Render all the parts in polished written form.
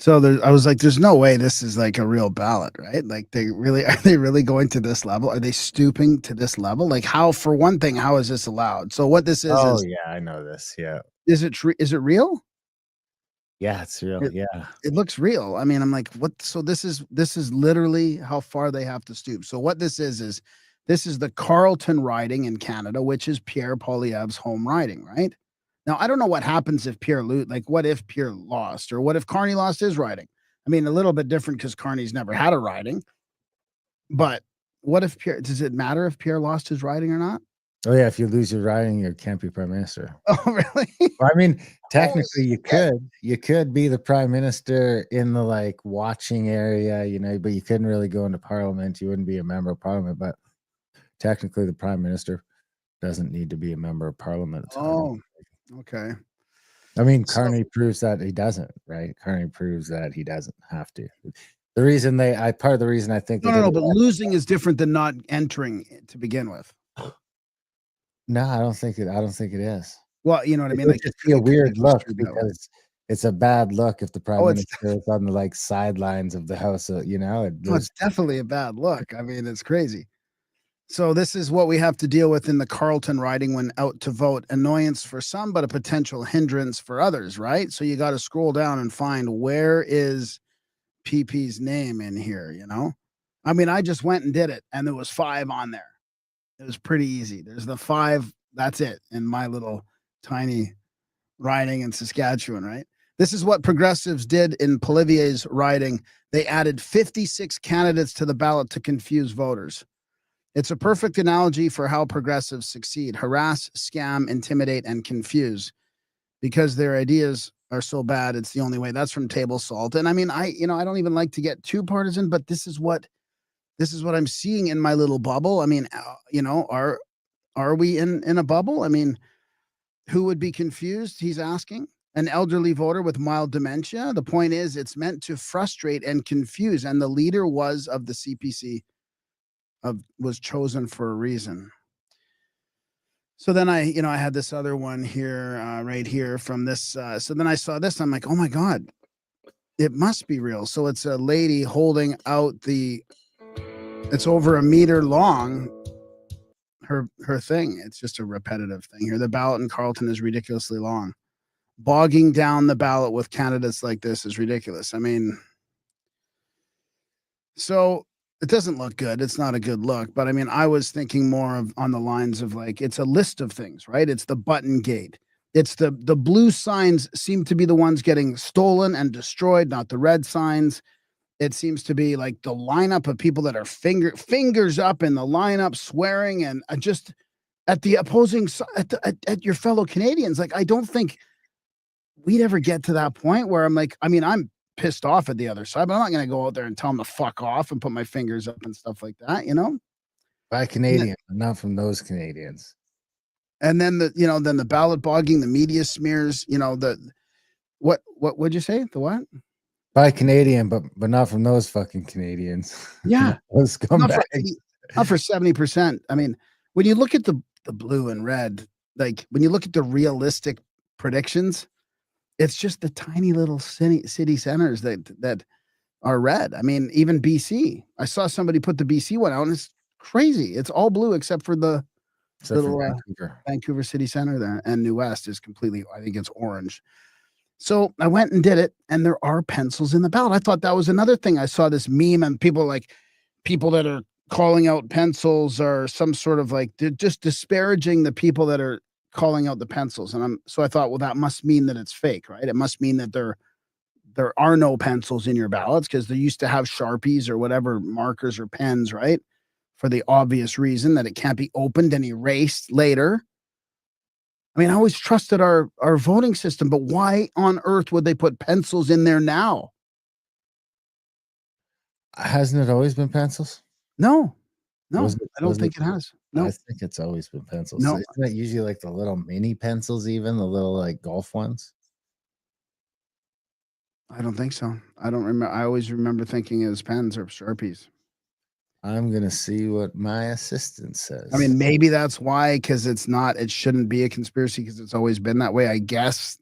So I was like, there's no way this is like a real ballot, right? Like are they really going to this level? Are they stooping to this level? Like how, for one thing, how is this allowed? So what this Oh yeah, I know this. Yeah. is is it real? Yeah, it's real. It, Yeah. it looks real. I mean, I'm like, what? So this is literally how far they have to stoop. So what this is this is the Carleton riding in Canada, which is Pierre Poilievre's home riding, right? Now, I don't know what happens if Pierre like what if Pierre lost, or what if Carney lost his riding? I mean, a little bit different because Carney's never had a riding, but what if Pierre, does it matter if Pierre lost his riding or not? Oh yeah, if you lose your riding, you can't be prime minister. Oh, really? Well, I mean, Holy technically shit. you could be the prime minister in the like watching area, but you couldn't really go into parliament. You wouldn't be a member of parliament, but technically the prime minister doesn't need to be a member of parliament. Oh, okay. I mean, So Carney proves that he doesn't, right? Carney proves that he doesn't have to. The reason part of the reason I think they no, did it. but losing is different than not entering to begin with. No, I don't think it is. Well, you know what I It mean? would Like just be a it could be weird look construed that way. because it's a bad look if the prime Oh, minister is on the like sidelines of the house. it's definitely a bad look. I mean, it's crazy. So this is what we have to deal with in the Carleton riding when out to vote. Annoyance for some, but a potential hindrance for others, right? So you got to scroll down and find where is PP's name in here, you know? I mean, I just went and did it, and there was 5 on there. It was pretty easy. There's the 5, that's it, in my little tiny riding in Saskatchewan, right? This is what progressives did in Poilievre's riding. They added 56 candidates to the ballot to confuse voters. It's a perfect analogy for how progressives succeed: harass, scam, intimidate, and confuse because their ideas are so bad. It's the only way. That's from Table Salt. And I mean, I don't even like to get too partisan, but this is what I'm seeing in my little bubble. I mean, are we in a bubble? I mean, who would be confused? He's asking. An elderly voter with mild dementia. The point is, it's meant to frustrate and confuse. And the leader was of the CPC was chosen for a reason. So then I had this other one here, right here from this. So then I saw this. I'm like, oh my God, it must be real. So it's a lady holding out it's over a meter long. Her thing. It's just a repetitive thing here. The ballot in Carleton is ridiculously long. Bogging down the ballot with candidates like this is ridiculous. I mean, so it doesn't look good. It's not a good look. But I mean, I was thinking more of on the lines of like it's a list of things, right? It's the button gate. It's the blue signs seem to be the ones getting stolen and destroyed, not the red signs. It seems to be like the lineup of people that are fingers up in the lineup, swearing and just at the opposing at your fellow Canadians. Like I don't think we'd ever get to that point where I'm like, I mean, I'm pissed off at the other side, but I'm not going to go out there and tell them to fuck off and put my fingers up and stuff like that, you know? by And, Canadian, but not from those Canadians. and then then the ballot bogging, the media smears, what would you say? The what? By Canadian, but not from those fucking Canadians. Yeah. Those Not for scumbags. not for 70%. I mean, when you look at the blue and red, like when you look at the realistic predictions, it's just the tiny little city centers that are red. I mean, even BC. I saw somebody put the BC one out, and it's crazy. It's all blue except for the Except for little Vancouver. Vancouver City Center there, and New West is completely. I think it's orange. So I went and did it, and there are pencils in the ballot. I thought that was another thing. I saw this meme, and people that are calling out pencils are some sort of like they're just disparaging the people that are calling out the pencils. And I thought, well, that must mean that it's fake, right? It must mean that there are no pencils in your ballots because they used to have Sharpies or whatever markers or pens, right? For the obvious reason that it can't be opened and erased later. I mean, I always trusted our voting system, but why on earth would they put pencils in there now? Hasn't it always been pencils? No, I don't Was it? think it has. I No, think it's always been pencils. no, Isn't that usually like the little mini pencils, even the little like golf ones? I don't think so. I don't remember. I always remember thinking it was pens or Sharpies. I'm gonna see what my assistant I says. mean, maybe that's why, because it shouldn't be a conspiracy because it's always been that way. I guess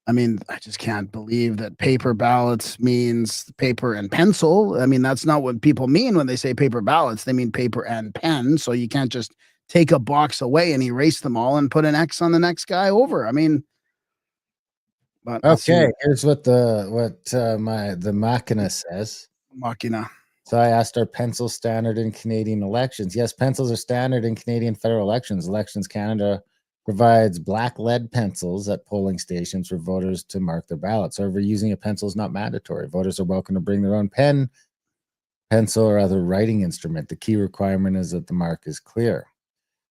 I mean, I just can't believe that paper ballots means paper and pencil. I mean, that's not what people mean when they say paper ballots. They mean paper and pen. So you can't just take a box away and erase them all and put an X on the next guy over. I mean, but let's see. Okay, here's what the machina says. Machina. So I asked, are pencils standard in Canadian elections? Yes, pencils are standard in Canadian federal elections. Elections Canada provides black lead pencils at polling stations for voters to mark their ballots. However, using a pencil is not mandatory. Voters are welcome to bring their own pen, pencil, or other writing instrument. The key requirement is that the mark is clear.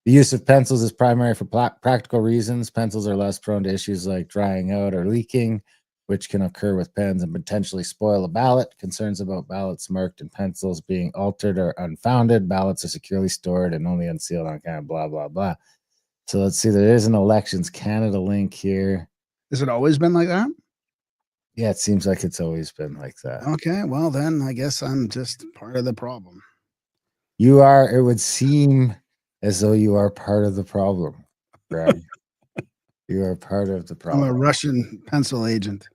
The use of pencils is primary for practical reasons. Pencils are less prone to issues like drying out or leaking, which can occur with pens and potentially spoil a ballot. Concerns about ballots marked in pencils being altered are unfounded. Ballots are securely stored and only unsealed on kind of blah, blah, blah. So let's see. There is an Elections Canada link here. Has it always been like that? Yeah, it seems like it's always been like that. Okay. Well, then I guess I'm just part of the problem. You are, it would seem as though you are part of the problem, Greg. You are part of the I'm a problem. Russian pencil agent.